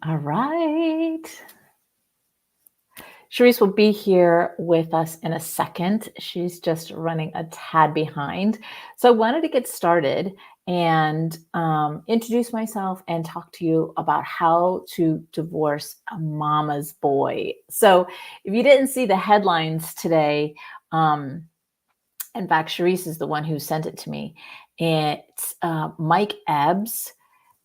All right. Cherese will be here with us in a second. She's just running a tad behind. So I wanted to get started and introduce myself and talk to you about how to divorce a mama's boy. So if you didn't see the headlines today, um, in fact, Cherese is the one who sent it to me. It's Mike Ebbs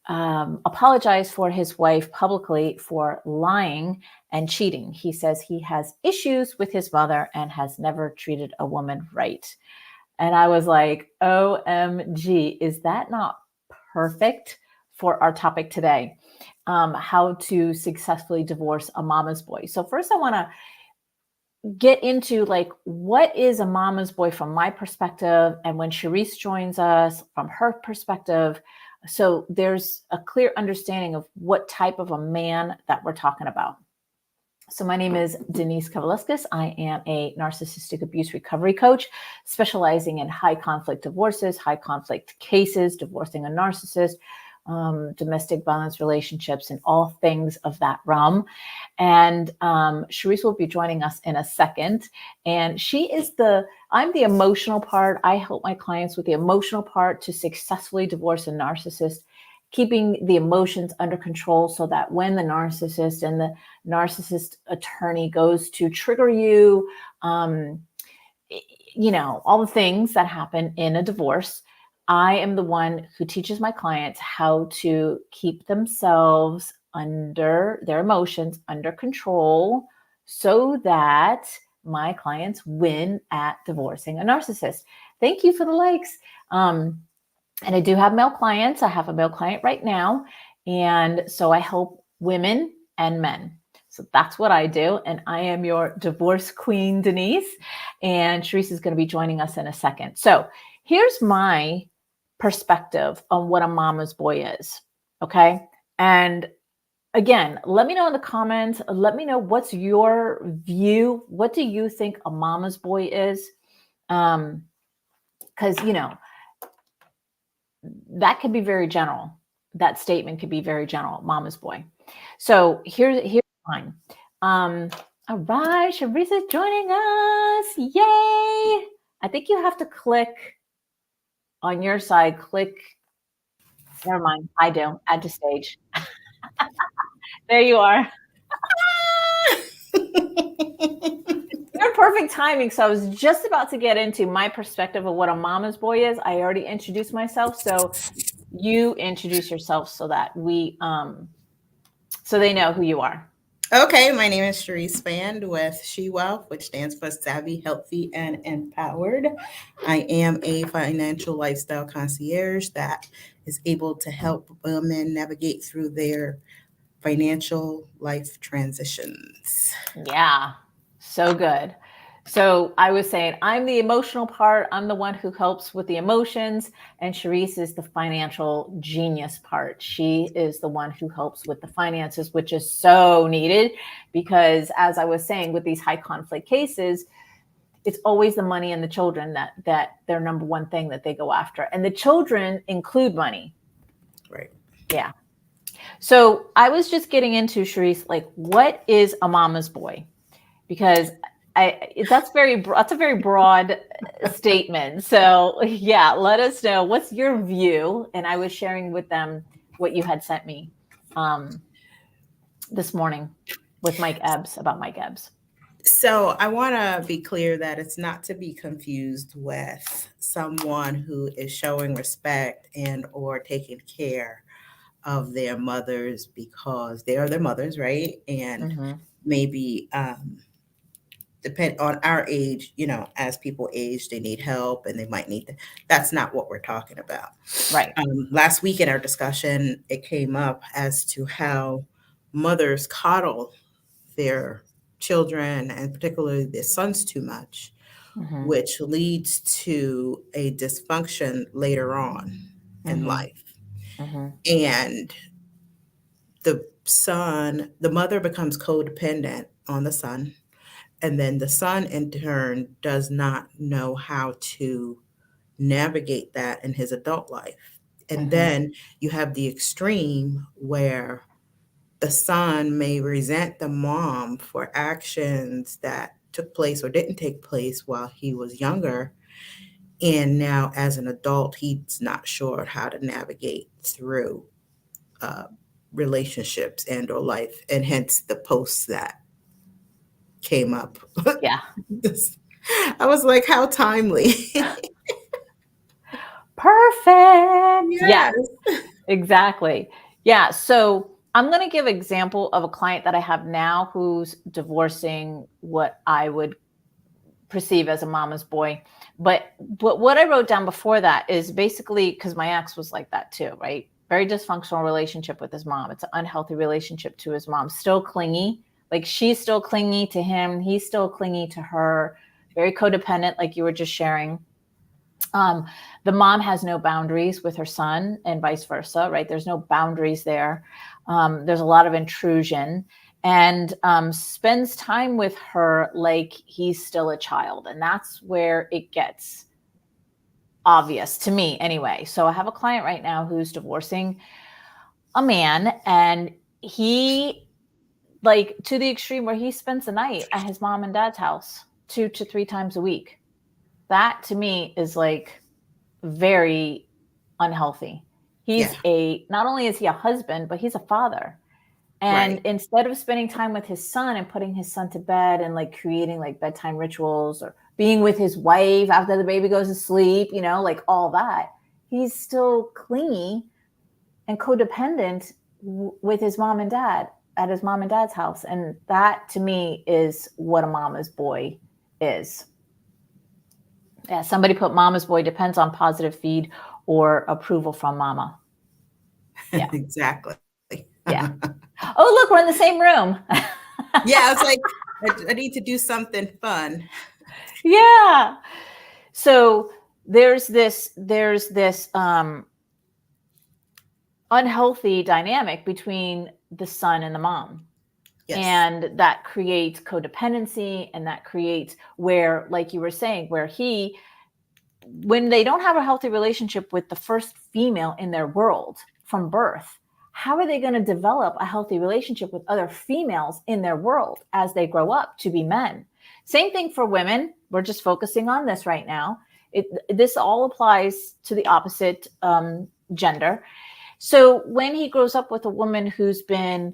apologized for his wife publicly for lying and cheating. He says he has issues with his mother and has never treated a woman right. And I was like, OMG, is that not perfect for our topic today? How to successfully divorce a mama's boy. So, first, I want to get into like what is a mama's boy from my perspective, and when Cherese joins us from her perspective, so there's a clear understanding of what type of a man that we're talking about. So my name is Denise Kavaliauskas. I am a narcissistic abuse recovery coach specializing in high conflict divorces, high conflict cases, divorcing a narcissist, domestic violence relationships, and all things of that realm. And Cherese will be joining us in a second. And I'm the emotional part. I help my clients with the emotional part to successfully divorce a narcissist, keeping the emotions under control so that when the narcissist and the narcissist attorney goes to trigger you, all the things that happen in a divorce, I am the one who teaches my clients how to keep themselves under their emotions under control so that my clients win at divorcing a narcissist. Thank you for the likes. And I do have male clients. I have a male client right now. And so I help women and men. So that's what I do. And I am your divorce queen, Denise. And Cherese is going to be joining us in a second. So here's my perspective on what a mama's boy is. Okay. And again, let me know in the comments. Let me know what's your view. What do you think a mama's boy is? Because, that could be very general. That statement could be very general, mama's boy. So here's mine. All right, Cherese is joining us. Yay! I think you have to click on your side. Click. Never mind. I do. Add to stage. There you are. You're perfect timing. So I was just about to get into my perspective of what a mama's boy is. I already introduced myself. So you introduce yourself so that so they know who you are. Okay, my name is Cherese Band with She Wealth, which stands for Savvy, Healthy, and Empowered. I am a financial lifestyle concierge that is able to help women navigate through their financial life transitions. Yeah, so good. So I was saying, I'm the emotional part. I'm the one who helps with the emotions. And Cherese is the financial genius part. She is the one who helps with the finances, which is so needed because, as I was saying, with these high conflict cases, it's always the money and the children that their number one thing that they go after. And the children include money. Right. Yeah. So I was just getting into, Cherese, like, what is a mama's boy? Because that's a very broad statement. So yeah, let us know what's your view. And I was sharing with them what you had sent me this morning with Mike Ebbs about Mike Ebbs. So I want to be clear that it's not to be confused with someone who is showing respect and or taking care of their mothers because they are their mothers, right? And Mm-hmm. maybe depend on our age, as people age, they need help and they might need to, that's not what we're talking about. Right. Last week in our discussion, it came up as to how mothers coddle their children and particularly their sons too much, Mm-hmm. which leads to a dysfunction later on in Mm-hmm. life. Mm-hmm. And the mother becomes codependent on the son. And then the son, in turn, does not know how to navigate that in his adult life. And Mm-hmm. then you have the extreme where the son may resent the mom for actions that took place or didn't take place while he was younger. And now, as an adult, he's not sure how to navigate through uh, relationships and or life, and hence the posts that came up. Yeah. I was like, how timely. Perfect. Yeah, Yes. exactly. Yeah. So I'm going to give example of a client that I have now who's divorcing what I would perceive as a mama's boy. But what I wrote down before that is basically because my ex was like that too, right? Very dysfunctional relationship with his mom. It's an unhealthy relationship to his mom. Still clingy. Like she's still clingy to him. He's still clingy to her. Very codependent, like you were just sharing. Um, the mom has no boundaries with her son and vice versa, right? There's no boundaries there. There's a lot of intrusion and spends time with her like he's still a child. And that's where it gets obvious to me anyway. So I have a client right now who's divorcing a man and he like to the extreme where he spends the night at his mom and dad's house 2 to 3 times a week. That to me is like very unhealthy. Yeah. Not only is he a husband, but he's a father. And Right. instead of spending time with his son and putting his son to bed and like creating like bedtime rituals or being with his wife after the baby goes to sleep, like all that, he's still clingy and codependent with his mom and dad at his mom and dad's house. And that to me is what a mama's boy is. Yeah, somebody put mama's boy depends on positive feed or approval from mama. Yeah. Exactly. Yeah. Oh, look, we're in the same room. Yeah, it's like I need to do something fun. Yeah. So there's this unhealthy dynamic between the son and the mom. Yes. And that creates codependency and that creates where, like you were saying, where when they don't have a healthy relationship with the first female in their world from birth, how are they going to develop a healthy relationship with other females in their world as they grow up to be men? Same thing for women. We're just focusing on this right now. This all applies to the opposite gender. So when he grows up with a woman who's been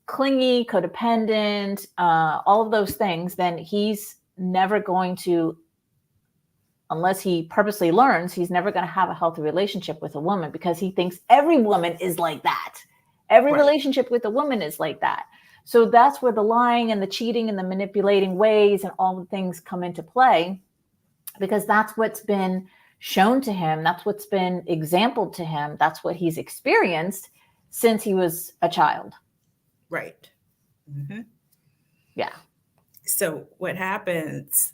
clingy, codependent, all of those things, then he's never going to, unless he purposely learns, he's never going to have a healthy relationship with a woman because he thinks every woman is like that. Every Right. relationship with a woman is like that. So that's where the lying and the cheating and the manipulating ways and all the things come into play because that's what's been shown to him. That's what's been exampled to him. That's what he's experienced since he was a child. Right. Mm-hmm. Yeah. So what happens?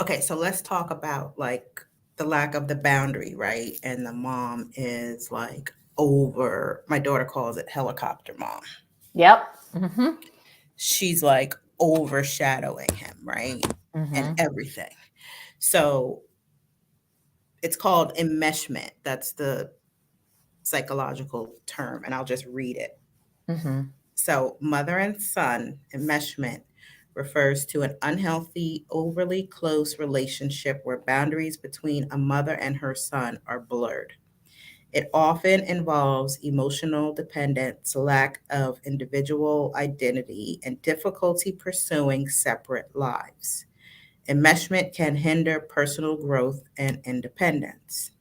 Okay, so let's talk about like the lack of the boundary, right? And the mom is like over. My daughter calls it helicopter mom. Yep. Mm-hmm. She's like overshadowing him, right? And Mm-hmm. everything. So it's called enmeshment. That's the psychological term, and I'll just read it. Mm-hmm. So, mother and son enmeshment refers to an unhealthy, overly close relationship where boundaries between a mother and her son are blurred. It often involves emotional dependence, lack of individual identity, and difficulty pursuing separate lives. Enmeshment can hinder personal growth and independence.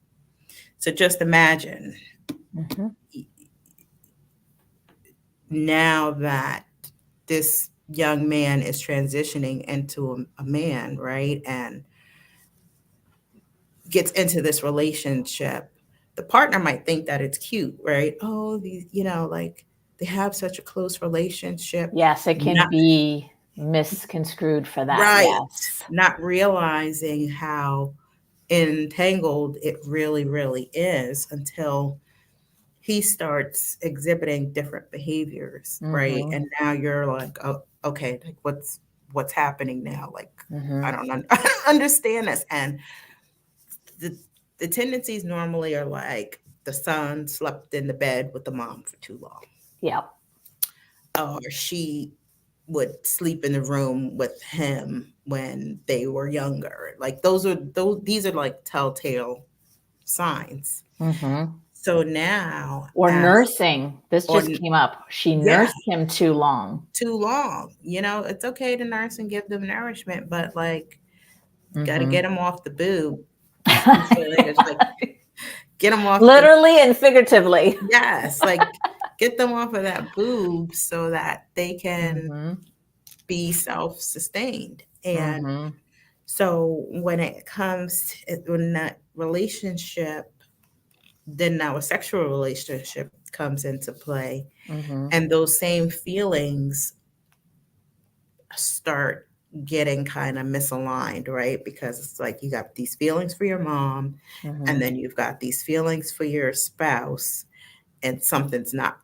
So just imagine Mm-hmm. now that this young man is transitioning into a man, right? And gets into this relationship, the partner might think that it's cute, right? Oh, these, like they have such a close relationship. Yes, it can Not be misconstrued for that. right. Yes. Not realizing how entangled it really, really is until he starts exhibiting different behaviors, right? Mm-hmm. And now you're like, oh, okay, like what's happening now? Like I Mm-hmm. don't I don't understand this. And the the tendencies normally are like the son slept in the bed with the mom for too long, Yep. or she would sleep in the room with him when they were younger. Like these are like telltale signs. Mhm. So now, Or as nursing. This or just came up. She yeah, nursed him too long. too long. It's okay to nurse and give them nourishment, but like, got to get Mhm. them off the boob. Excuse my language. Like, get them off the, Literally and figuratively. yes, like, get them off of that boob so that they can Mhm. be self sustained. And Mhm. so when it comes to, when that relationship, then now a sexual relationship comes into play, Mhm. and those same feelings start getting kind of misaligned, right? Because it's like you got these feelings for your mom, and Mhm. then you've got these feelings for your spouse, and something's not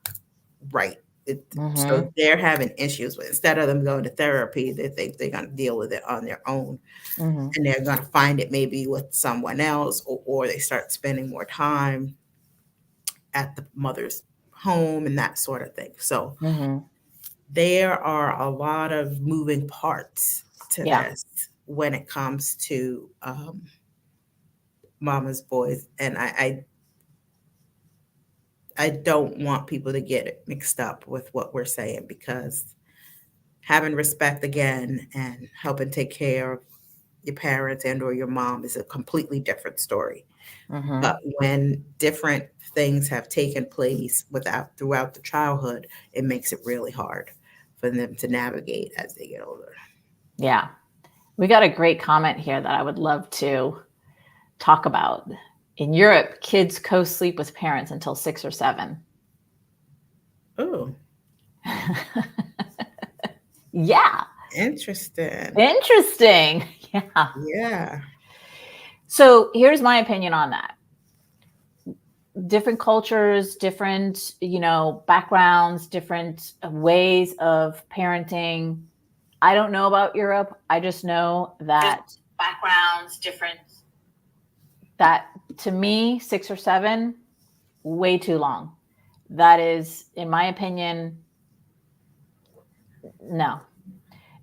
right. So Mhm. they're having issues with, instead of them going to therapy, they think they're going to deal with it on their own, Mhm. and they're going to find it maybe with someone else, or they start spending more time at the mother's home and that sort of thing. So Mhm. there are a lot of moving parts to Yeah. this when it comes to mama's boys, and I don't want people to get it mixed up with what we're saying, because having respect again and helping take care of your parents and or your mom is a completely different story. But Mhm. when different things have taken place throughout the childhood, it makes it really hard for them to navigate as they get older. Yeah. We got a great comment here that I would love to talk about. In Europe, kids co-sleep with parents until 6 or 7. Oh, Yeah. interesting. Interesting. Yeah. Yeah. So, here's my opinion on that. Different cultures, different, backgrounds, different ways of parenting. I don't know about Europe. I just know that Backgrounds, different. that to me, 6 or 7, way too long. That is, in my opinion, no.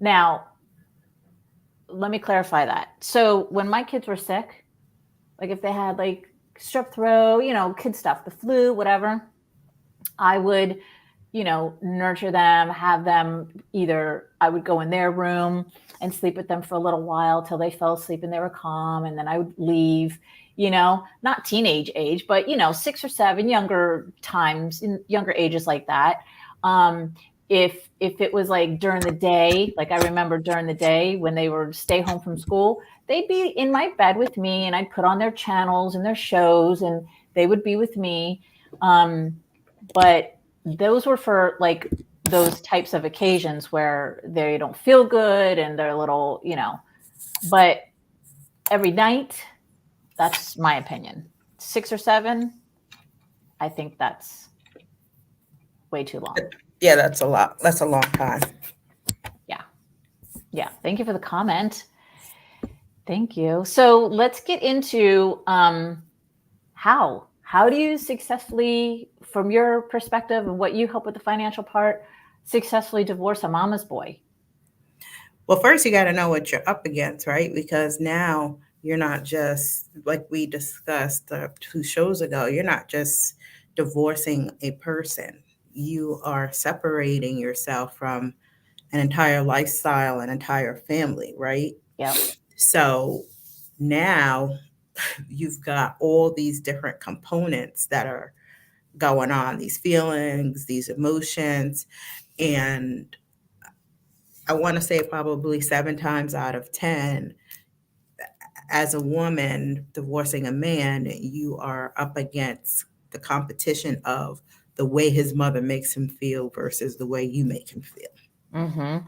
Now, let me clarify that. So, when my kids were sick, like if they had like strep throat, kid stuff, the flu, whatever, I would, nurture them, have them either, I would go in their room and sleep with them for a little while till they fell asleep and they were calm. And then I would leave, not teenage age, but, 6 or 7, younger times, in younger ages like that. Um, if it was like during the day, like I remember during the day when they were stay home from school, they'd be in my bed with me and I'd put on their channels and their shows and they would be with me. Um, but those were for like those types of occasions where they don't feel good and they're a little, but every night, that's my opinion. 6 or 7, I think that's way too long. Yeah, that's a lot. That's a long time. Yeah. Yeah. Thank you for the comment. Thank you. So let's get into how. How do you successfully, from your perspective and what you help with the financial part, successfully divorce a mama's boy? Well, first you got to know what you're up against, right? Because now you're not just, like we discussed 2 shows ago, you're not just divorcing a person. You are separating yourself from an entire lifestyle, an entire family, right? Yep. So now you've got all these different components that are going on, these feelings, these emotions. And I want to say probably 7 times out of 10, as a woman divorcing a man, you are up against the competition of the way his mother makes him feel versus the way you make him feel. Mm-hmm.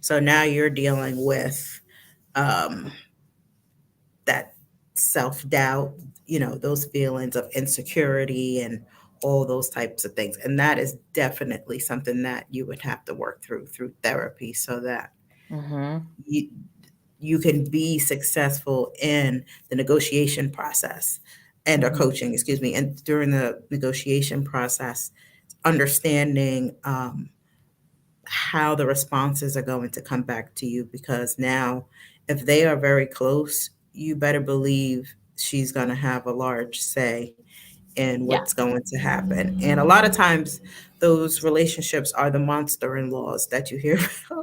So now you're dealing with um, that self doubt, those feelings of insecurity and all those types of things. And that is definitely something that you would have to work through therapy, so that Mm-hmm. you can be successful in the negotiation process and or Mhm. coaching, excuse me, and during the negotiation process, understanding how the responses are going to come back to you, because now if they are very close, you better believe she's going to have a large say in Yeah. what's going to happen. And a lot of times those relationships are the monster-in-laws that you hear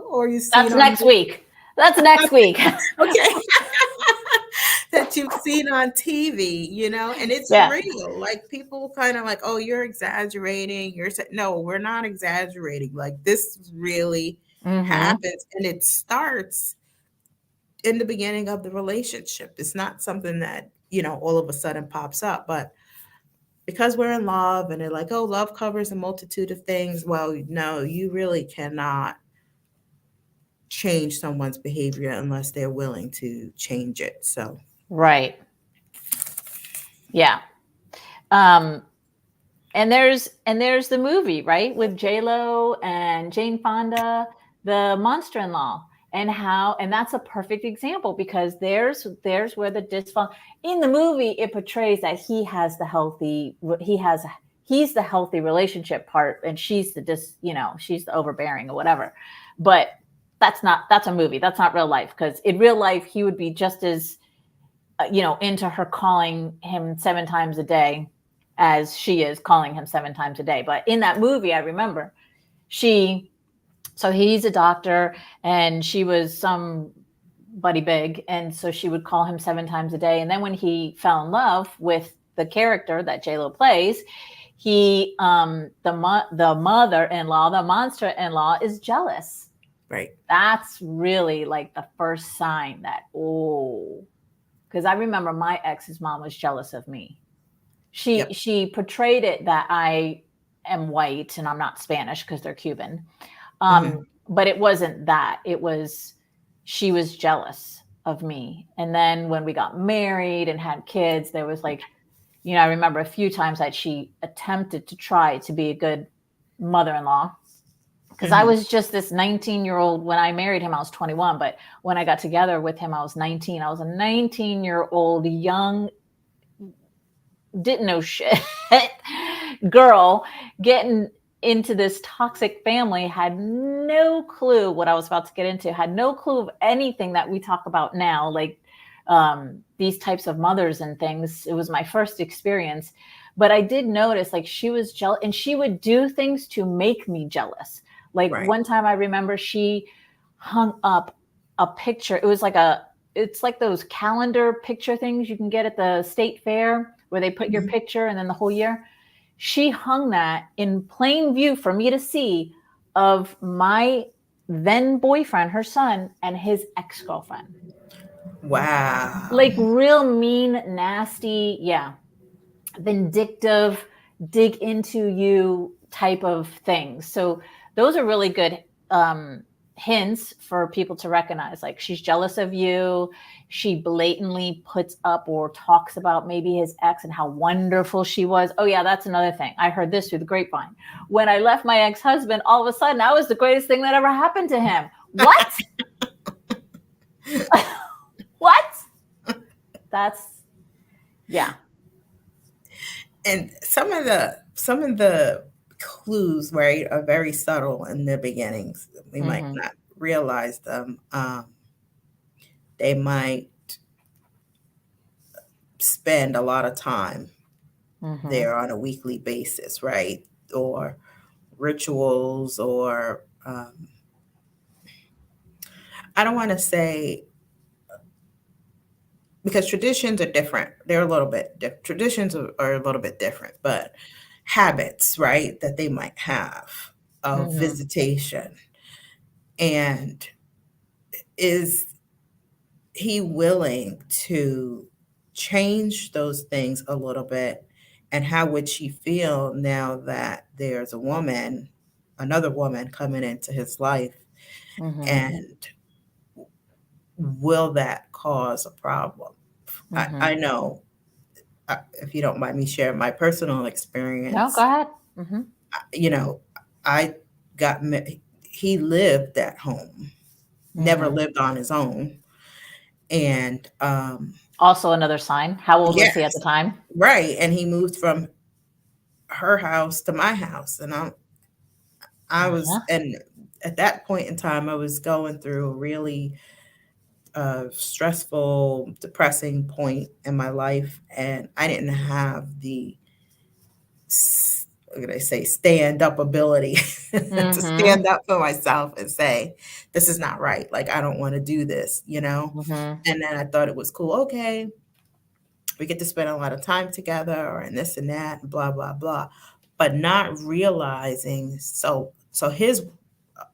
or you see That's it on next week. That's next week. okay that you've seen on TV, and it's Yeah. real. Like people kind of like, oh, you're exaggerating. No, we're not exaggerating. Like this really Mhm. happens, and it starts in the beginning of the relationship. It's not something that all of a sudden pops up, but because we're in love and they're like, oh, love covers a multitude of things. Well, no, you really cannot change someone's behavior unless they're willing to change it. So, Right. Yeah. Um, and there's the movie, right, with J Lo and Jane Fonda, the Monster-in-Law, and that's a perfect example because there's where the dysfunction in the movie it portrays that he's the healthy relationship part, and she's she's the overbearing or whatever, but that's a movie. That's not real life because in real life he would be just as into her calling him 7 times a day as she is calling him 7 times a day. But in that movie, I remember she, so he's a doctor and she was somebody big. And so she would call him 7 times a day. And then when he fell in love with the character that JLo plays, the mother-in-law, the monster-in-law is jealous. right. That's really like the first sign that, oh, because I remember my ex's mom was jealous of me. She Yep. she portrayed it that I am white and I'm not Spanish because they're Cuban. Hmm. But it wasn't that. It was she was jealous of me. And then when we got married and had kids, there was like, I remember a few times that she attempted to try to be a good mother-in-law because I Hmm. was just this 19-year-old. When I married him, I was 21, but when I got together with him, I was 19. I was a 19-year-old young, didn't know shit girl getting into this toxic family, had no clue what I was about to get into, had no clue of anything that we talk about now, like these types of mothers and things. It was my first experience, but I did notice like she was jealous and she would do things to make me jealous. Like Right. one time I remember she hung up a picture. It's like those calendar picture things you can get at the state fair where they put your Hmm. picture and then the whole year. She hung that in plain view for me to see of my then boyfriend, her son, and his ex girlfriend. Wow. Like real mean, nasty, yeah, vindictive, dig into you type of things. So those are really good um, hints for people to recognize. Like she's jealous of you. She blatantly puts up or talks about maybe his ex and how wonderful she was. Oh yeah, that's another thing. I heard this through the grapevine. When I left my ex-husband, all of a sudden I was the greatest thing that ever happened to him. What? What? That's yeah. And some of the clues, right, are very subtle in the beginnings. We might Mm-hmm. not realize them. They might spend a lot of time Mm-hmm. there on a weekly basis, right? Or rituals, or I don't want to say, because traditions are different. They're a little bit traditions are a little bit different, but habits, right, that they might have of Mm-hmm. visitation. And is he willing to change those things a little bit? And how would she feel now that there's another woman coming into his life? Mm-hmm. And will that cause a problem? I Mm-hmm. know, if you don't mind me sharing my personal No, go experience, ahead. Mm-hmm. you know, I he lived at home, never Mm-hmm. lived on his own. And Also another sign. How old was he at the Yes, time? right. And he moved from her house to my house, and I was, Uh-huh. and at that point in time, I was going through a really stressful, depressing point in my life, and I didn't have the, what can I say, stand up ability to Mhm. stand up for myself and say, this is not right. Like, I don't want to do this, you know? Mhm. And then I thought it was cool. Okay, we get to spend a lot of time together and this and that, and blah, blah, blah. But not realizing, so his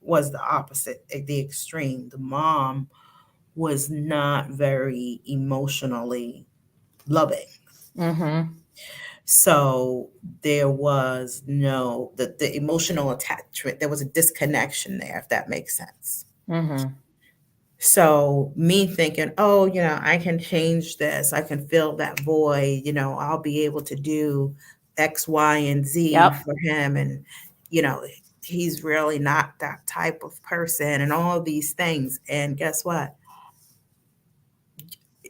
was the opposite, the extreme. The mom was not very emotionally loving. Mhm. So there was no the emotional attachment. There was a disconnection there, if that makes sense. Mhm. So me thinking, oh, I can change this. I can fill that void. I'll be able to do X, Y, and Z Yep. for him. And, you know, he's really not that type of person and all these things. And guess what?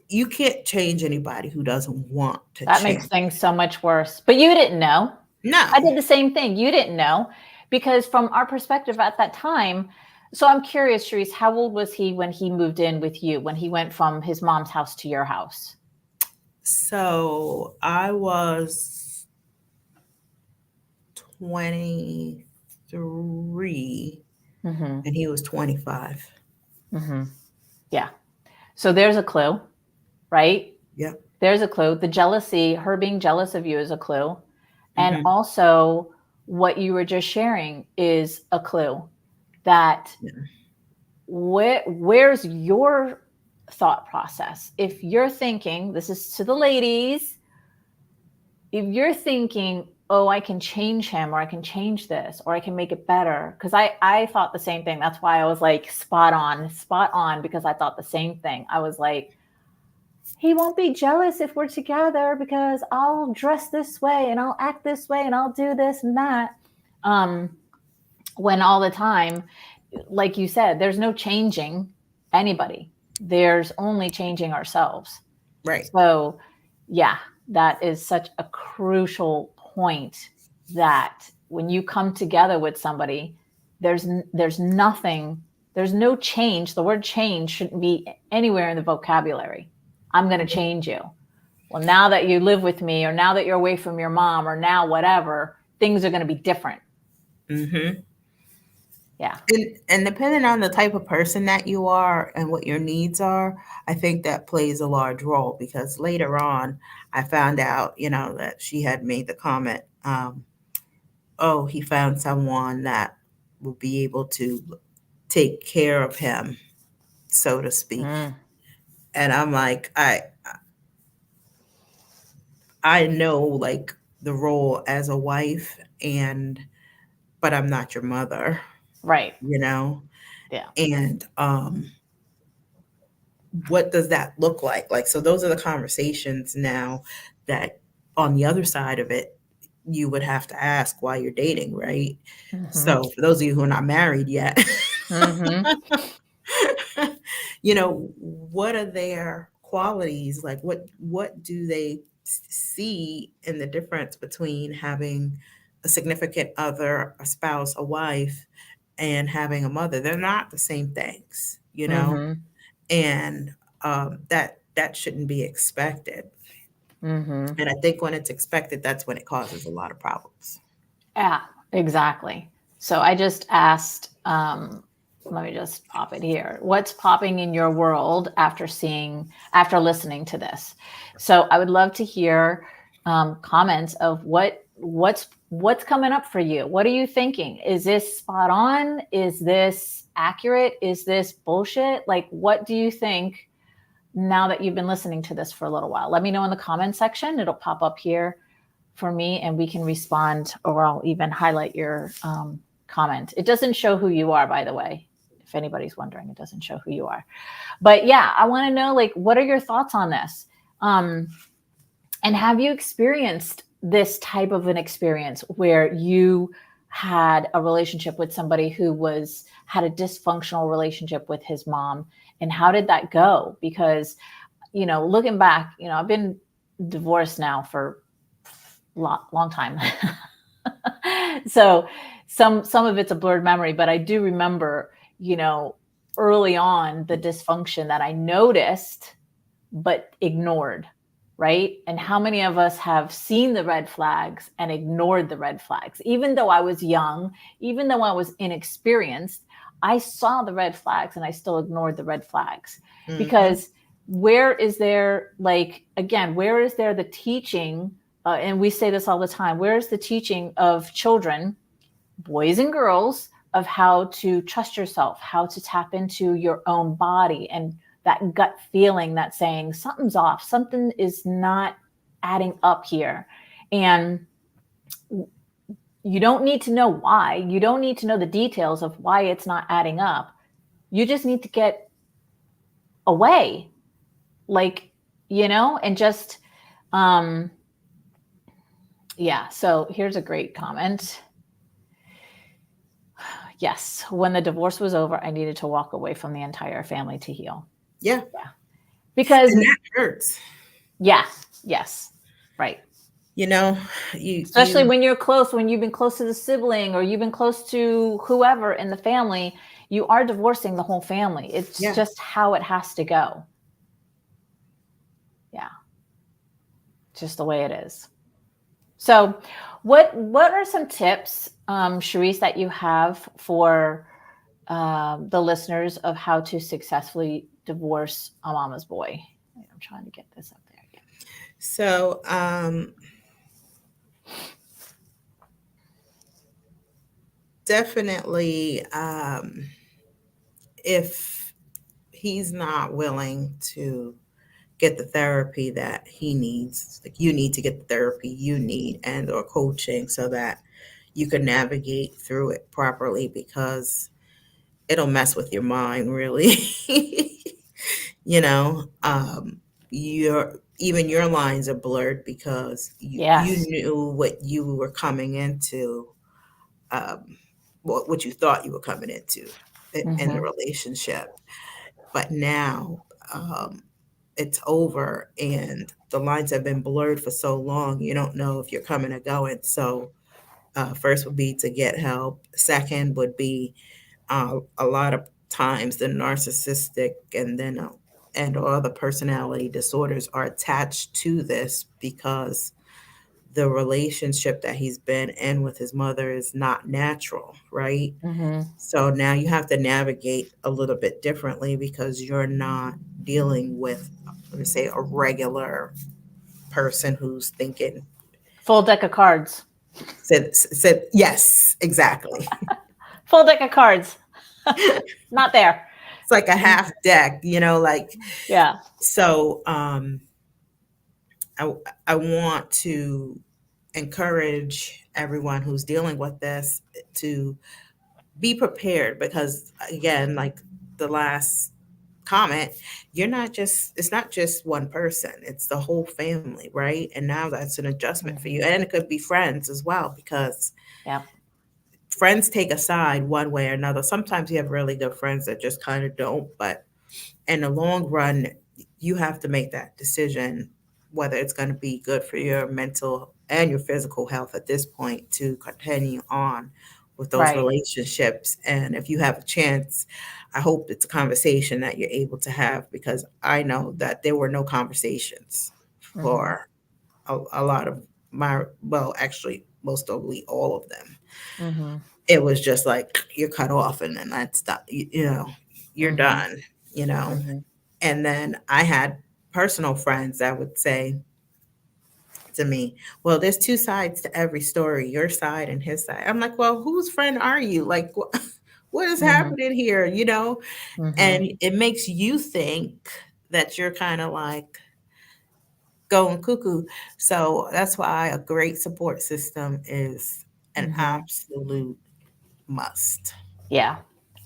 You can't change anybody who doesn't want to That makes change. things so much worse. But you didn't know. I No. did the same thing. You didn't know because from our perspective at that time, so I'm curious, Cherese, how old was he when he moved in with you, when he went from his mom's house to your house? So I was 23 Mhm. and he was 25. Mhm. Yeah. So there's a clue, right? Yep. There's a clue. The jealousy, her being jealous of you is a clue. And Hmm. also what you were just sharing is a clue that Yeah. where's your thought process? If you're thinking, this is to the ladies, if you're thinking, oh, I can change him or I can change this or I can make it better. Because I thought the same thing. That's why I was like spot on, because I thought the same thing. I was like, he won't be jealous if we're together because I'll dress this way and I'll act this way and I'll do this and that. Um, when all the time, like you said, there's no changing anybody. There's only changing ourselves. Right. So, yeah, that is such a crucial point that when you come together with somebody, there's nothing, there's no change. The word change shouldn't be anywhere in the vocabulary. I'm going to change you. Well, now that you live with me, or now that you're away from your mom, or now whatever, things are going to be different. Hmm. Yeah. And depending on the type of person that you are and what your needs are, I think that plays a large role because later on, I found out, that she had made the comment, oh, he found someone that will be able to take care of him, so to speak. Mm, And I'm like, I know like the role as a wife, but I'm not your mother, right. you know? Yeah. And what does that look like? Like, so those are the conversations now that on the other side of it, you would have to ask while you're dating, right? Mm-hmm. So for those of you who are not married yet, Mm-hmm. what are their qualities? Like what do they see in the difference between having a significant other, a spouse, a wife, and having a mother? They're not the same things. Mm-hmm. And that shouldn't be expected. Mm-hmm. And I think when it's expected, that's when it causes a lot of problems. Yeah, exactly. So I just asked, let me just pop it here. What's popping in your world after listening to this? So I would love to hear comments of what's coming up for you. What are you thinking? Is this spot on? Is this accurate? Is this bullshit? Like, what do you think now that you've been listening to this for a little while? Let me know in the comment section. It'll pop up here for me and we can respond, or I'll even highlight your comment. It doesn't show who you are, by the way. If anybody's wondering, it doesn't show who you are. But yeah, I want to know, like, what are your thoughts on this? And have you experienced this type of an experience where you had a relationship with somebody who had a dysfunctional relationship with his mom? And how did that go? Because looking back, I've been divorced now for long time. So some of it's a blurred memory, but I do remember, early on the dysfunction that I noticed but ignored, right? And how many of us have seen the red flags and ignored the red flags? Even though I was young, even though I was inexperienced, I saw the red flags and I still ignored the red flags. Mm-hmm. Because where is there, where is there the teaching? And we say this all the time, where is the teaching of children, boys and girls, of how to trust yourself, how to tap into your own body, and that gut feeling that's saying something's off, something is not adding up here. And you don't need to know why. You don't need to know the details of why it's not adding up. You just need to get away, and just, yeah. So here's a great comment. Yes, when the divorce was over, I needed to walk away from the entire family to heal. Yeah. Yeah. Because, And that hurts. yeah, yes, right. You Especially when you're close, when you've been close to the sibling or you've been close to whoever in the family, you are divorcing the whole family. It's just how it has to go. Yeah. Just the way it is. So what are some tips, Cherese, that you have for the listeners of how to successfully divorce a mama's boy? I'm trying to get this up there again. So, definitely, if he's not willing to get the therapy that he needs, like you need to get the therapy you need and or coaching so that you can navigate through it properly, because it'll mess with your mind really. you know your lines are blurred because you Yes. knew what you were coming into, what you thought you were coming into in the Mm-hmm. relationship, but now, it's over and the lines have been blurred for so long, you don't know if you're coming or going. So, first would be to get help. Second would be, a lot of times the narcissistic and or other personality disorders are attached to this because the relationship that he's been in with his mother is not natural, right? Mm-hmm. So now you have to navigate a little bit differently because you're not dealing with, let me say, a regular person who's thinking. Full deck of cards. Said yes, exactly. Full deck of cards. Not there. It's like a half deck, like. Yeah. So, I I want to encourage everyone who's dealing with this to be prepared, because again, like the last comment, it's not just one person, it's the whole family, right? And now that's an adjustment for you. Mm-hmm. And it could be friends as well, because Yeah. friends take a side one way or another. Sometimes you have really good friends that just kind of don't, but in the long run, you have to make that decision whether it's going to be good for your mental and your physical health at this point to continue on with those Right. relationships. And if you have a chance, I hope it's a conversation that you're able to have, because I know that there were no conversations Mm-hmm. for a lot of well, actually, most probably all of them. Mm-hmm. It was just like you're cut off and then that's that, you're Mm-hmm. done, Mm-hmm. and then I had personal friends that would say to me, well, there's two sides to every story, your side and his side. I'm like, well, whose friend are you? Like, what is Mm-hmm. happening here? Mm-hmm. And it makes you think that you're kind of like going cuckoo. So that's why a great support system is an Mm-hmm. absolute must. Yeah.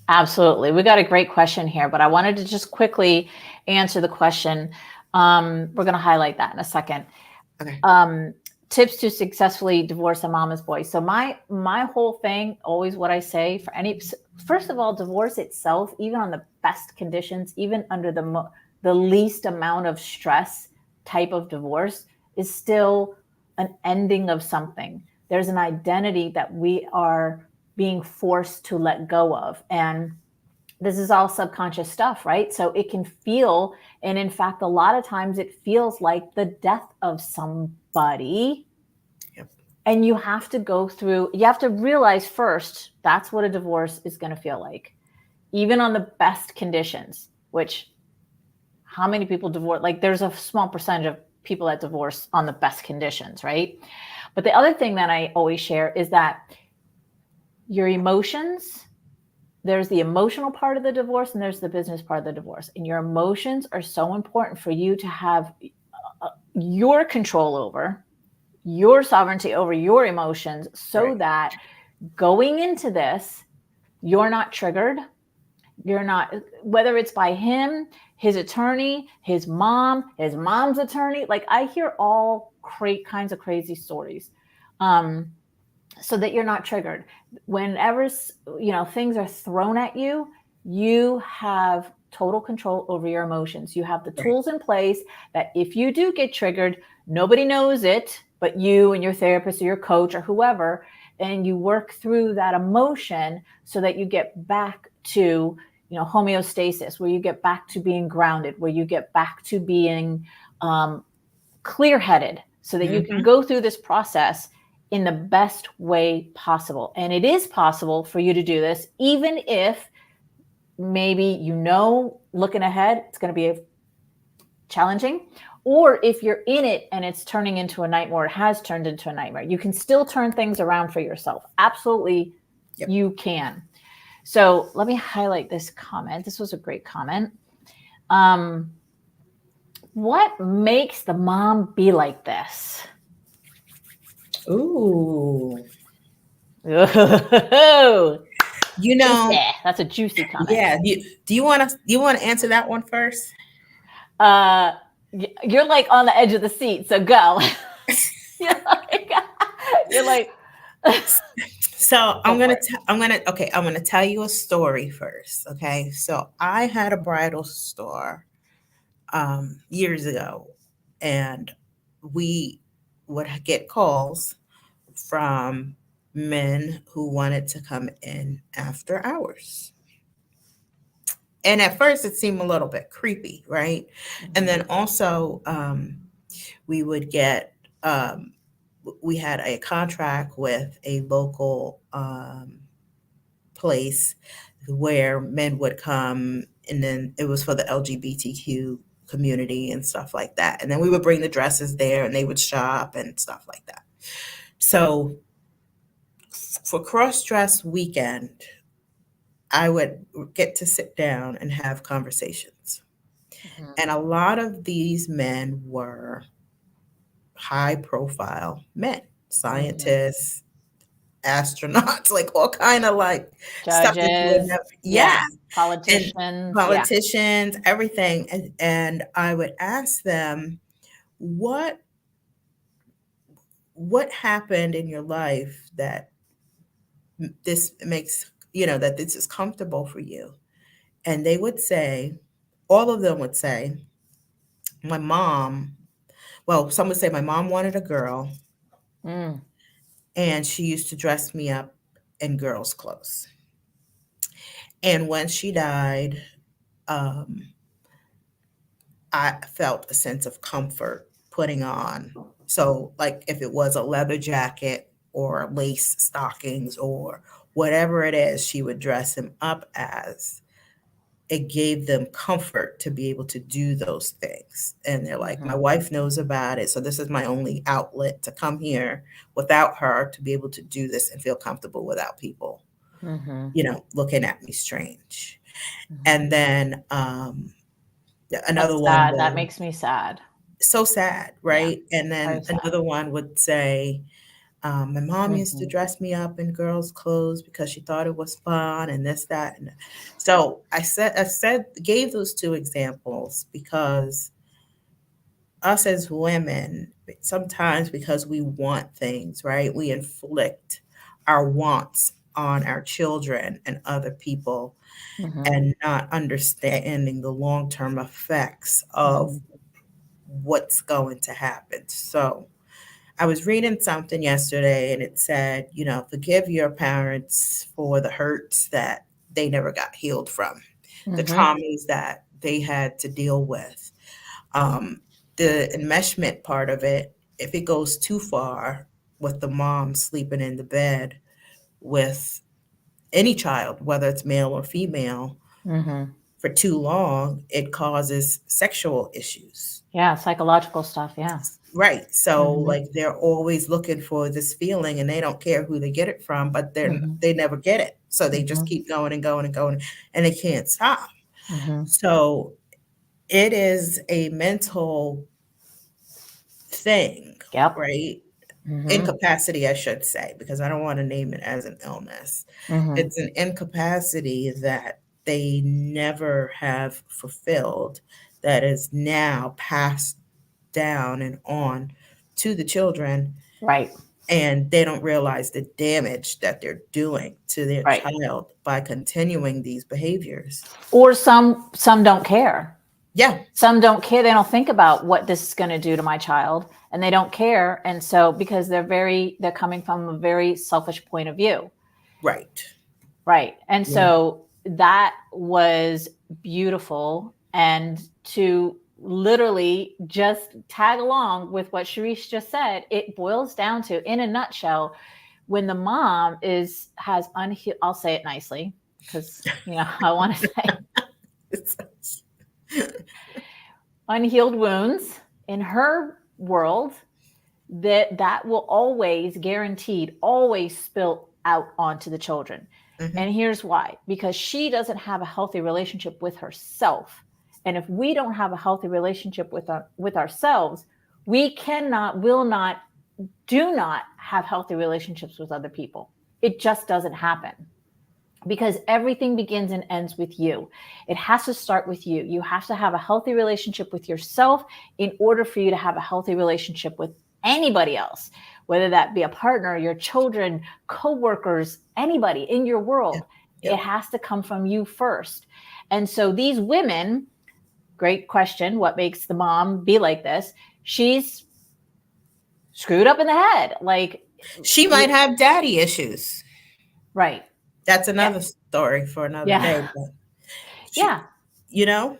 Absolutely. We got a great question here, but I wanted to just quickly answer the question. We're going to highlight that in a second. Okay. Tips to successfully divorce a mama's boy. So my whole thing, always what I say for any, first of all, divorce itself, even on the best conditions, even under the the least amount of stress type of divorce is still an ending of something. There's an identity that we are being forced to let go of. And this is all subconscious stuff, right? So it can feel, and in fact, a lot of times it feels like the death of somebody. Yep. And you have to go through, you have to realize first, that's what a divorce is going to feel like. Even on the best conditions, which how many people divorce? Like there's a small percentage of people that divorce on the best conditions, right? But the other thing that I always share is that your emotions, there's the emotional part of the divorce and there's the business part of the divorce. And your emotions are so important for you to have your control over, your sovereignty over your emotions, so Right. that going into this, you're not triggered. You're not, whether it's by him, his attorney, his mom's attorney. Like I hear all kinds of crazy stories. So that you're not triggered. Whenever things are thrown at you, you have total control over your emotions. You have the Right. tools in place that if you do get triggered, nobody knows it but you and your therapist or your coach or whoever, and you work through that emotion so that you get back to homeostasis, where you get back to being grounded, where you get back to being clear-headed, so that you can Mm-hmm. go through this process in the best way possible. And it is possible for you to do this, even if maybe looking ahead, it's going to be challenging, or if you're in it and it's turning into a nightmare, or has turned into a nightmare. You can still turn things around for yourself. Absolutely, Yep. you can. So let me highlight this comment. This was a great comment. What makes the mom be like this? Ooh. Oh, You juicy. know, That's a juicy comment. yeah. Do you want to answer that one first? Uh, you're like on the edge of the seat, so go. you're like, you're like, So go for it. I'm gonna tell you a story first. Okay, so I had a bridal store years ago, and we would get calls from men who wanted to come in after hours. And at first, it seemed a little bit creepy, right? And Mm-hmm. then also, we would get we had a contract with a local place where men would come, and then it was for the LGBTQ community and stuff like that. And then we would bring the dresses there and they would shop and stuff like that. So for cross dress weekend, I would get to sit down and have conversations. Mm-hmm. And a lot of these men were high profile men, Mm-hmm. scientists, astronauts, like all kind of like stuff that you would Judges, never, yeah, yeah, and politicians, yeah. politicians, everything. And I would ask them, what what happened in your life that this makes, that this is comfortable for you? And they would say, all of them would say, my mom, well, some would say my mom wanted a girl Mm. and she used to dress me up in girls' clothes. And when she died, um, I felt a sense of comfort putting on. So, like if it was a leather jacket or lace stockings or whatever it is she would dress him up as, it gave them comfort to be able to do those things. And they're like, my Mm-hmm. wife knows about it. So, this is my only outlet to come here without her to be able to do this and feel comfortable without people, Mm-hmm. looking at me strange. Mm-hmm. And then another That's one sad. That was makes me sad. so sad, Yeah, right? And very then sad. another one would say, my mom used to Mm-hmm. dress me up in girls' clothes because she thought it was fun and this, that. And so gave those two examples because us as women, sometimes because we want things, right? We inflict our wants on our children and other people Mhm. and not understanding the long term effects of Mhm. what's going to happen. So, I was reading something yesterday and it said, forgive your parents for the hurts that they never got healed from, the Mhm. traumas that they had to deal with. Um, the enmeshment part of it, if it goes too far with the mom sleeping in the bed with any child, whether it's male or female, Mhm. for too long, it causes sexual issues. Yeah, psychological stuff, yeah. Right. So Mhm. like they're always looking for this feeling and they don't care who they get it from, but Mhm. they never get it. So they just Mhm. keep going and going and going and they can't stop. Mhm. So it is a mental thing, Yep. right? Mhm. Incapacity, I should say, because I don't want to name it as an illness. Mhm. It's an incapacity that they never have fulfilled that is now passed down and on to the children, Right. and they don't realize the damage that they're doing to their Right. child by continuing these behaviors. Or some don't care. Yeah, Some don't care. They don't think about what this is going to do to my child, and they don't care. And so because they're coming from a very selfish point of view. right. Right. And Yeah, so that was beautiful. And to literally just tag along with what Cherese just said, it boils down to, in a nutshell, when the mom has unhealed, I'll say it nicely because, I want to say it's, unhealed wounds in her world, that will always, guaranteed, always spill out onto the children. hmm And here's why: because she doesn't have a healthy relationship with herself. And if we don't have a healthy relationship with ourselves, we cannot, will not, do not have healthy relationships with other people. It just doesn't happen, because everything begins and ends with you. It has to start with you. You have to have a healthy relationship with yourself in order for you to have a healthy relationship with anybody else, whether that be a partner, your children, coworkers, anybody in your yeah, world. It yep, has to come from you first. And so these women, great question, what makes the mom be like this? She's screwed up in the head. Like, she might have daddy issues. right. That's Yeah. another story for another Yeah. day. But she, Yeah. you know,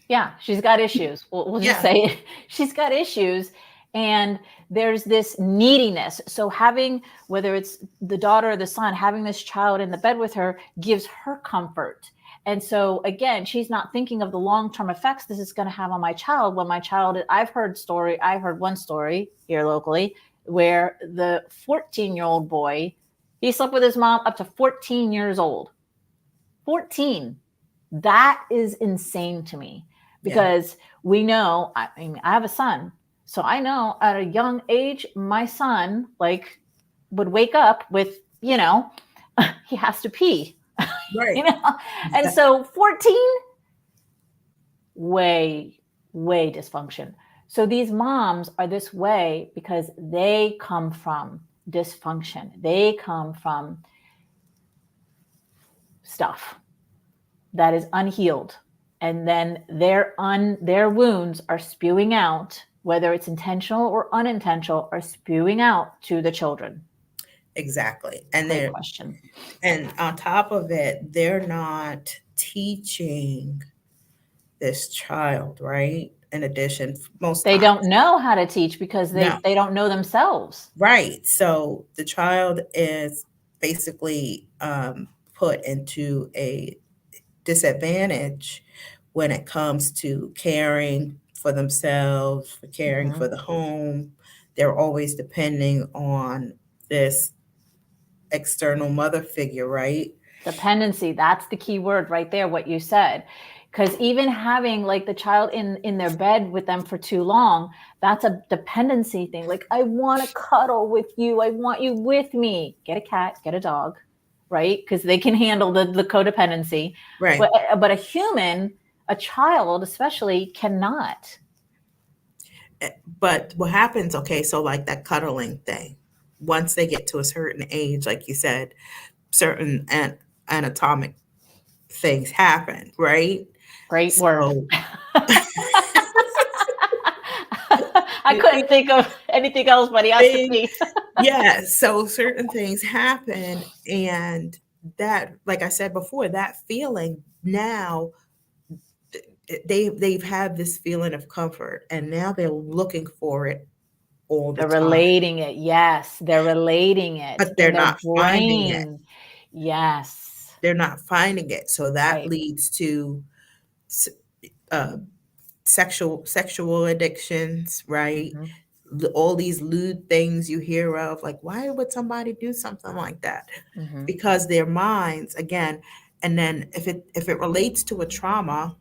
Yeah, she's got issues. We'll just yeah, say it. She's got issues. And there's this neediness. So having, whether it's the daughter or the son, having this child in the bed with her gives her comfort. And so again, she's not thinking of the long-term effects this is going to have on my child. When my child, I heard one story here locally where the 14-year-old boy, he slept with his mom up to 14 years old. 14. That is insane to me, yeah, because we know, I mean, I have a son. So I know at a young age, my son like would wake up with, he has to pee, you right. know? And That- so 14, way, way dysfunction. So these moms are this way because they come from dysfunction. They come from stuff that is unhealed, and then their wounds are spewing out, whether it's intentional or unintentional, are spewing out to the children. exactly. Great question. And on top of it, they're not teaching this child, right? In addition, most They don't times. know how to teach because No. they don't know themselves. Right. So the child is basically put into a disadvantage when it comes to caring for themselves, for caring Mm-hmm. for the home. They're always depending on this external mother figure, right? Dependency, that's the key word right there, what you said. Because even having like the child in their bed with them for too long, that's a dependency thing. Like, I want to cuddle with you, I want you with me. Get a cat, get a dog, right? Because they can handle the codependency. but Right. but a human, a child especially, cannot. But what happens, okay, so like that cuddling thing. once they get to a certain age, like you said, certain anatomic things happen, right? Great word. So I couldn't think of anything else, but he has to thing, pee. yeah, so certain things happen, and that, like I said before, that feeling now, they've had this feeling of comfort, and now they're looking for it all the They're time, relating it. Yes, they're relating it but in they're their not finding it. brain. Yes. They're not finding it, so that Right. leads to s- uh, sexual addictions, right? Mhm. All these lewd things you hear of, like, why would somebody do something like that? Mhm. Because their minds, again, and then if it relates to a trauma,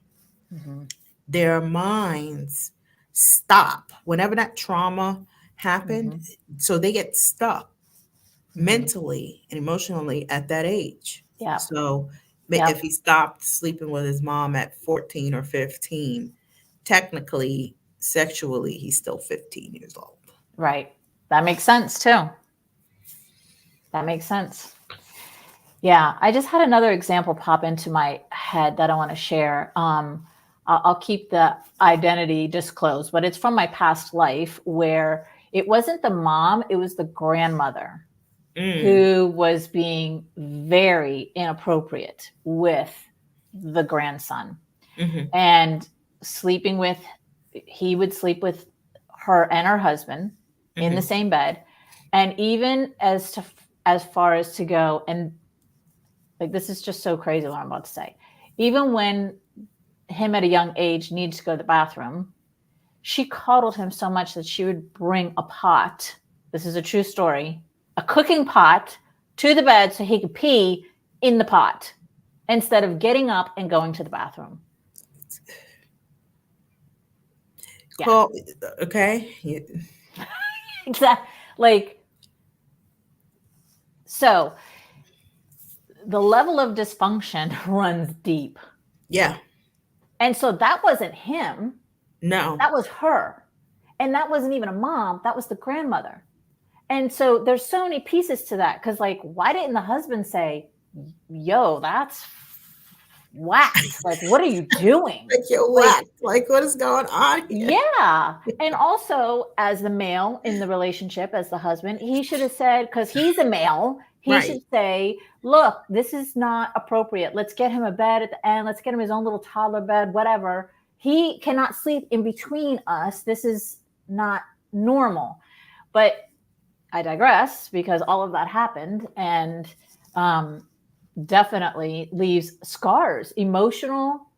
Mhm. their minds stop whenever that trauma happened, Mhm. so they get stuck Mhm. mentally and emotionally at that age. Yep. So if Yep. he stopped sleeping with his mom at 14 or 15, technically, sexually, he's still 15 years old. Right. That makes sense too. That makes sense. Yeah, I just had another example pop into my head that I want to share. I'll keep the identity disclosed, but it's from my past life where it wasn't the mom, it was the grandmother Mm, who was being very inappropriate with the grandson hmm. and sleeping with, he would sleep with her and her husband in the Hmm. same bed. And even as far as to go, and like, this is just so crazy what I'm about to say. Even when him at a young age needs to go to the bathroom, she coddled him so much that she would bring a pot. This is a true story, a cooking pot to the bed so he could pee in the pot instead of getting up and going to the bathroom. Yeah, Well, okay. exactly. Like, so the level of dysfunction runs deep. Yeah. And so that wasn't him, No. that was her. And that wasn't even a mom, that was the grandmother. And so there's so many pieces to that. Cause like, why didn't the husband say, yo, that's whack? Like, what are you doing? Like, you're Like, whacked. Like, what is going on here? yeah. And also, as the male in the relationship, as the husband, he should have said, because he's a male, he Right. should say, look, this is not appropriate. Let's get him a bed at the end. Let's get him his own little toddler bed, whatever. He cannot sleep in between us. This is not normal. But I digress because all of that happened and um, definitely leaves scars, emotional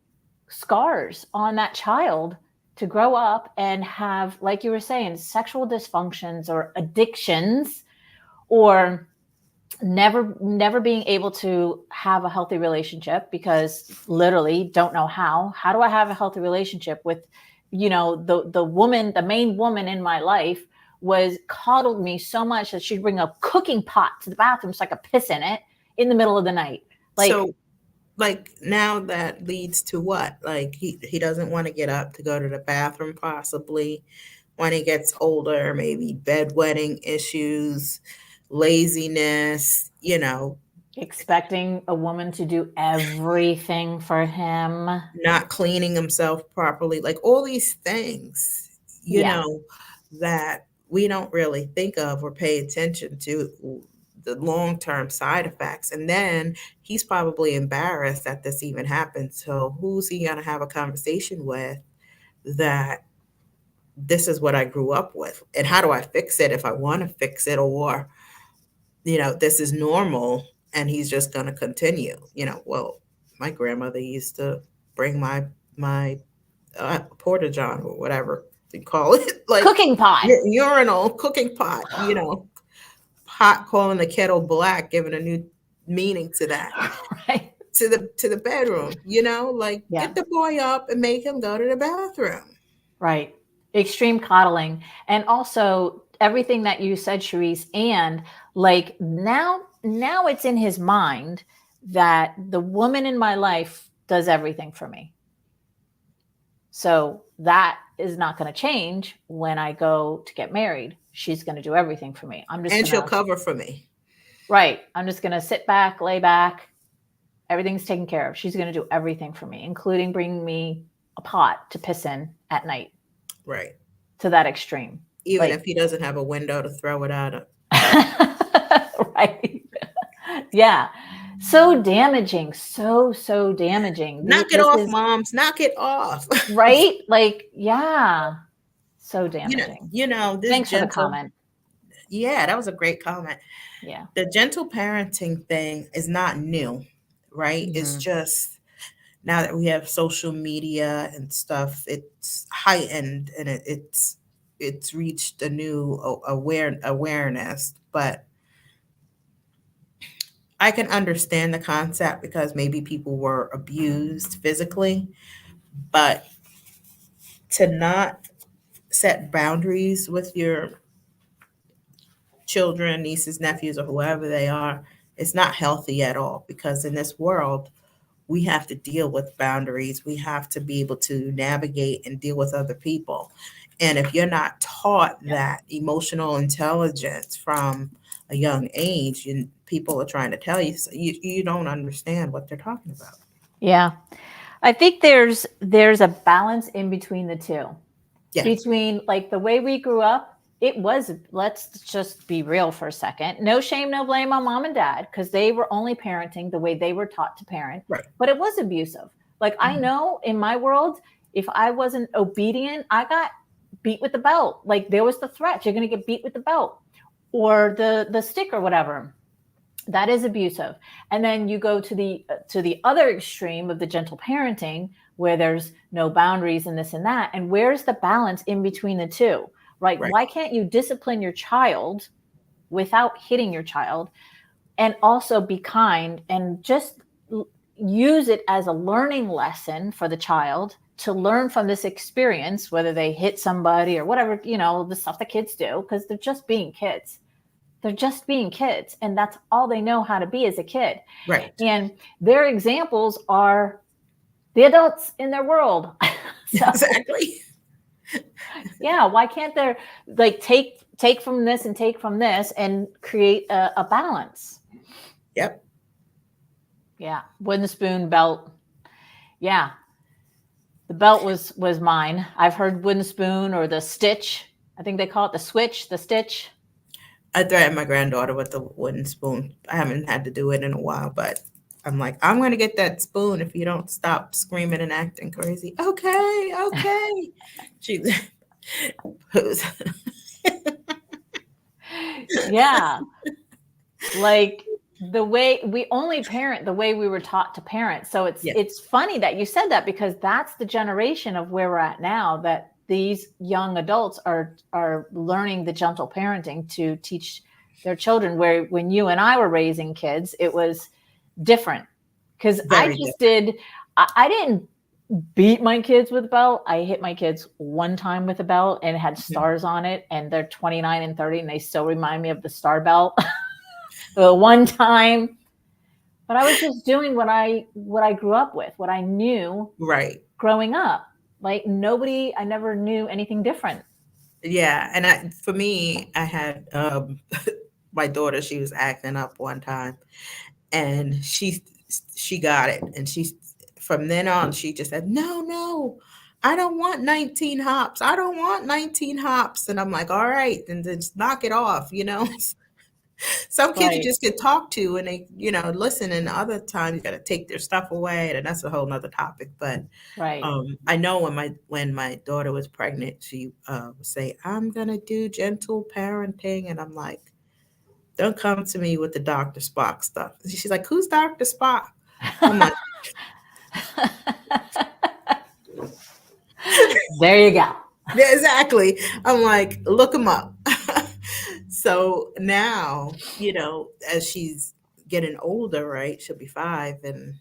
scars on that child to grow up and have, like you were saying, sexual dysfunctions or addictions, or never being able to have a healthy relationship because literally don't know how do I have a healthy relationship with, the woman, the main woman in my life was coddled me so much that she'd bring a cooking pot to the bathroom so I could piss in the middle of the night. Like, So, like, now that leads to what? Like, he doesn't want to get up to go to the bathroom, possibly when he gets older, maybe bedwetting issues, laziness, expecting a woman to do everything for him. not cleaning himself properly, like all these things, Yeah, that we don't really think of or pay attention to the long-term side effects. And then he's probably embarrassed that this even happened. So who's he going to have a conversation with that this is what I grew up with? And how do I fix it if I want to fix it? Or, this is normal and he's just going to continue. Well, my grandmother used to bring my porta john or whatever you call it, like cooking pot. urinal cooking pot, pot, calling the kettle black, giving a new meaning to that, Right. to the bedroom, like, Yeah. get the boy up and make him go to the bathroom. Right. Extreme coddling. And also everything that you said, Cherese, and like now it's in his mind that the woman in my life does everything for me. So that is not going to change when I go to get married. She's going to do everything for me. I'm just And going she'll to, cover for me. right. I'm just going to sit back, lay back. Everything's taken care of. She's going to do everything for me, including bringing me a pot to piss in at night, Right. to that extreme. Even Like, if he doesn't have a window to throw it out of. right. Yeah. So damaging. So damaging. Knock it This off, is moms. Knock it off. right. Like, yeah. So you know, damaging. this Thanks for the gentle. comment. Yeah, that was a great comment. Yeah. The gentle parenting thing is not new, right? It's Hmm. just now that we have social media and stuff, it's heightened and it's reached a new awareness. But I can understand the concept because maybe people were abused physically, but to not set boundaries with your children, nieces, nephews, or whoever they are, it's not healthy at all because in this world, we have to deal with boundaries. We have to be able to navigate and deal with other people. And if you're not taught Yeah. that emotional intelligence from a young age, and people are trying to tell you, so you don't understand what they're talking about. Yeah. I think there's a balance in between the two. Yeah, Between like the way we grew up, it was, let's just be real for a second. No shame, no blame on mom and dad because they were only parenting the way they were taught to parent, right. but it was abusive. Like I Mhm. know in my world, if I wasn't obedient, I got beat with the belt. Like there was the threat, you're going to get beat with the belt or the stick or whatever. That is abusive. And then you go to the other extreme of the gentle parenting where there's no boundaries and this and that. And where's the balance in between the two? Right? Right, Why can't you discipline your child without hitting your child and also be kind and just use it as a learning lesson for the child to learn from this experience, whether they hit somebody or whatever, the stuff that kids do, because they're just being kids. They're just being kids, and that's all they know how to be as a kid. right. And their examples are the adults in their world. So Exactly. yeah, why can't they like take from this and take from this and create a balance? Yep. Yeah, wooden spoon belt. Yeah, the belt was mine. I've heard wooden spoon or the stitch. I think they call it the switch, the stitch. I threatened my granddaughter with the wooden spoon. I haven't had to do it in a while, but I'm like, I'm going to get that spoon if you don't stop screaming and acting crazy. Okay, okay. She who's Yeah, like the way we only parent the way we were taught to parent. So yeah, it's funny that you said that because that's the generation of where we're at now, that these young adults are learning the gentle parenting to teach their children, where when you and I were raising kids it was different. Because I very just different. did, I didn't beat my kids with a belt. I hit my kids one time with a belt and it had Mhm. stars on it, and they're 29 and 30 and they still remind me of the star belt. The one time, but I was just doing what I grew up with, what I knew Right. growing up. Like nobody, I never knew anything different. Yeah. And for me, I had my daughter, she was acting up one time and she got it. And from then on, she just said, no, no, I don't want 19 hops. I don't want 19 hops. And I'm like, all right, then just knock it off, you know? Some kids you Right, just get talked to and they, listen, and other times you got to take their stuff away, and that's a whole nother topic. But right. I know when my daughter was pregnant, she would say, "I'm gonna do gentle parenting," and I'm like, "Don't come to me with the Dr. Spock stuff." She's like, "Who's Dr. Spock?" I'm like, There you go. "Yeah, exactly." I'm like, "Look him up." So now, as she's getting older, right? She'll be 5, and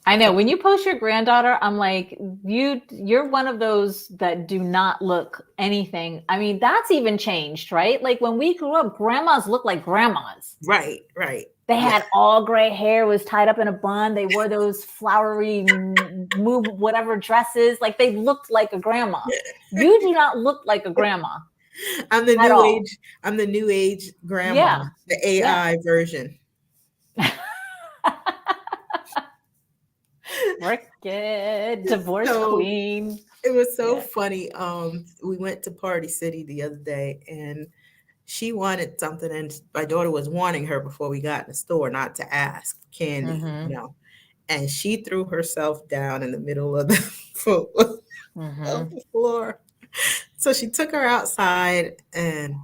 I know when you post your granddaughter, I'm like, you're one of those that do not look anything. I mean, that's even changed, right? Like when we grew up, grandmas looked like grandmas. Right, right. They Yeah. had all gray hair, was tied up in a bun. They wore those flowery move whatever dresses. Like they looked like a grandma. You do not look like a grandma I'm the at new all. age. I'm the new age grandma, Yeah. the Yeah. AI version. Work it, divorce So queen. it was so Yeah. funny. We went to Party City the other day, and she wanted something, and my daughter was warning her before we got in the store not to ask for candy, Mm-hmm. and she threw herself down in the middle of the Mm-hmm. of the floor. So she took her outside, and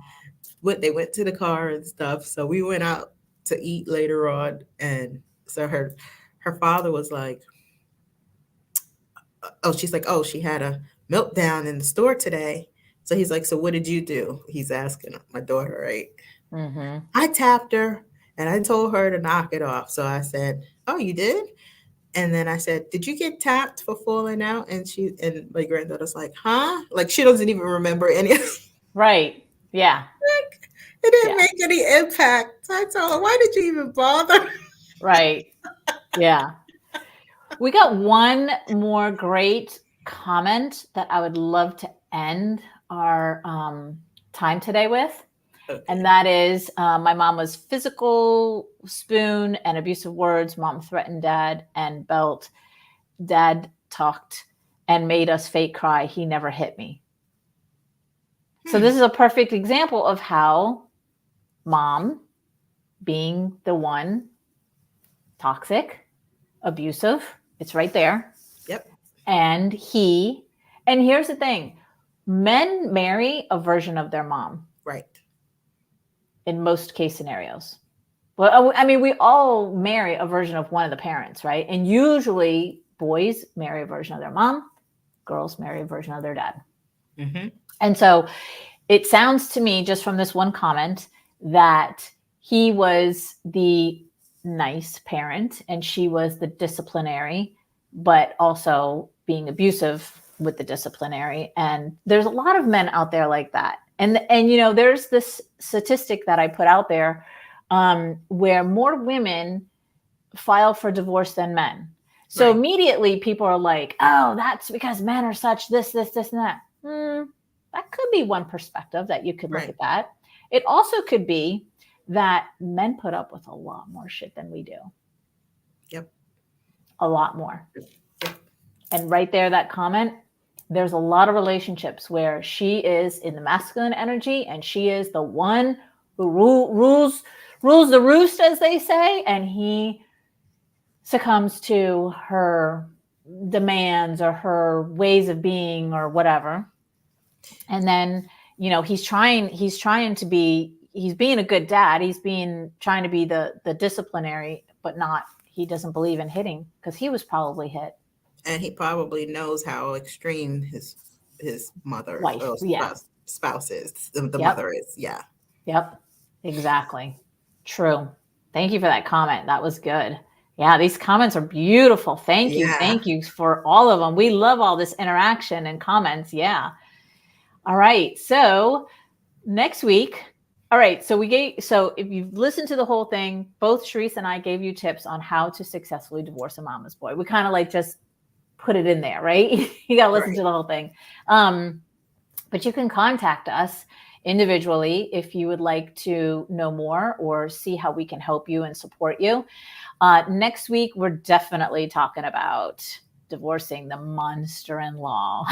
they went to the car and stuff. So we went out to eat later on, and so her father was like, oh, she's like, oh, she had a meltdown in the store today. So he's like, so what did you do? He's asking my daughter, right? Mm-hmm. I tapped her and I told her to knock it off. So I said, oh, you did? And then I said, did you get tapped for falling out? And my granddaughter's like, huh? Like she doesn't even remember any of it. Right. Yeah. It didn't Yeah. make any impact. So I told her, why did you even bother? Right. Yeah. We got one more great comment that I would love to end our time today with. And Okay. that is my mom was physical, spoon, and abusive words. Mom threatened dad and belt. Dad talked and made us fake cry. He never hit me. So this is a perfect example of how mom being the one toxic, abusive, it's right there. Yep. And here's the thing, men marry a version of their mom Right. in most case scenarios. Well, I mean, we all marry a version of one of the parents, right? And usually boys marry a version of their mom, girls marry a version of their dad. Mm-hmm. And so it sounds to me, just from this one comment, that he was the nice parent and she was the disciplinary, but also being abusive with the disciplinary. And there's a lot of men out there like that. And there's this statistic that I put out there where more women file for divorce than men. So Right. immediately people are like, oh, that's because men are such this, and that. That could be one perspective that you could look Right. at that. It also could be that men put up with a lot more shit than we do. Yep. A lot more. Yep. And right there, that comment, there's a lot of relationships where she is in the masculine energy and she is the one who rules the roost, as they say, and he succumbs to her demands or her ways of being or whatever. And then he's being a good dad, he's trying to be the disciplinary, but not, he doesn't believe in hitting because he was probably hit. And he probably knows how extreme his mother Wife, or yeah. spouse is. The Yep. mother is, yeah. Yep, exactly. True. Thank you for that comment. That was good. Yeah, these comments are beautiful. Thank you. Yeah. Thank you for all of them. We love all this interaction and comments. Yeah. All right. So next week. All right. So if you've listened to the whole thing, both Cherese and I gave you tips on how to successfully divorce a mama's boy. We kind of like just put it in there, right? You got to listen to the whole thing. But you can contact us individually if you would like to know more or see how we can help you and support you. Next week, we're definitely talking about divorcing the monster-in-law.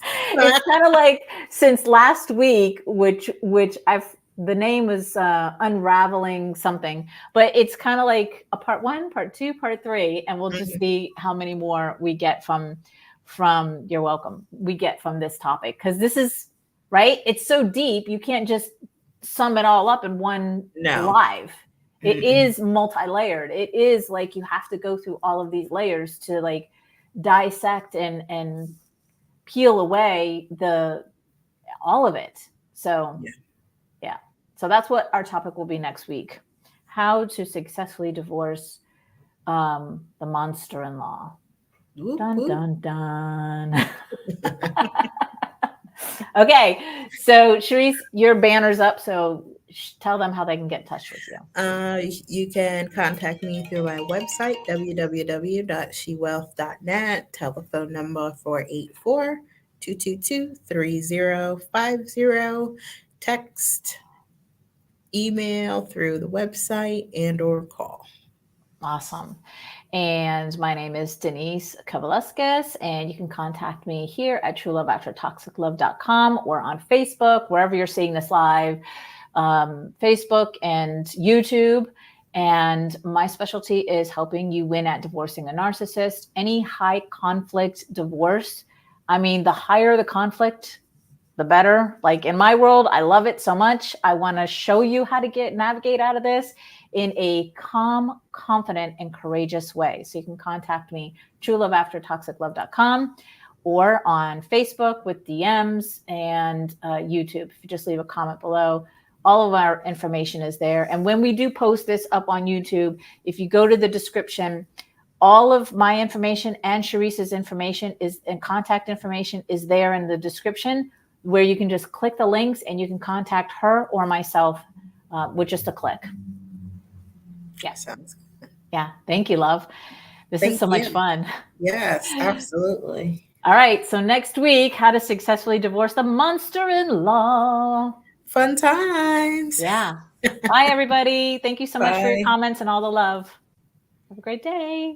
It's kind of like since last week, which the name was unraveling something, but it's kind of like a part 1, part 2, part 3, and we'll just see how many more we get from you're welcome, we get from this topic, because this is right, it's so deep you can't just sum it all up in one live. It is multi-layered. It is like you have to go through all of these layers to like dissect and peel away all of it. So yeah. So that's what our topic will be next week: how to successfully divorce the monster-in-law. Whoop, Dun, whoop. dun, dun. Okay, so Cherese, your banner's up, so tell them how they can get in touch with you. You can contact me through my website, www.shewealth.net, telephone number 484-222-3050, text, email through the website, and or call. Awesome. And my name is Denise Kavaliauskas, and you can contact me here at trueloveaftertoxiclove.com or on Facebook, wherever you're seeing this live, Facebook and YouTube. And my specialty is helping you win at divorcing a narcissist. Any high conflict divorce, I mean, the higher the conflict, the better. Like in my world, I love it so much. I want to show you how to navigate out of this in a calm, confident, and courageous way. So you can contact me, trueloveaftertoxiclove.com, or on Facebook with DMs and YouTube. If you just leave a comment below, all of our information is there. And when we do post this up on YouTube, if you go to the description, all of my information and Cherese's information and contact information is there in the description, where you can just click the links and you can contact her or myself with just a click. Yeah. Sounds good. Yeah. Thank you, love. This is so much fun. Yes, absolutely. All right. So next week, how to successfully divorce the monster-in-law. Fun times. Yeah. Bye, everybody. Thank you so much for your Bye. comments and all the love. Have a great day.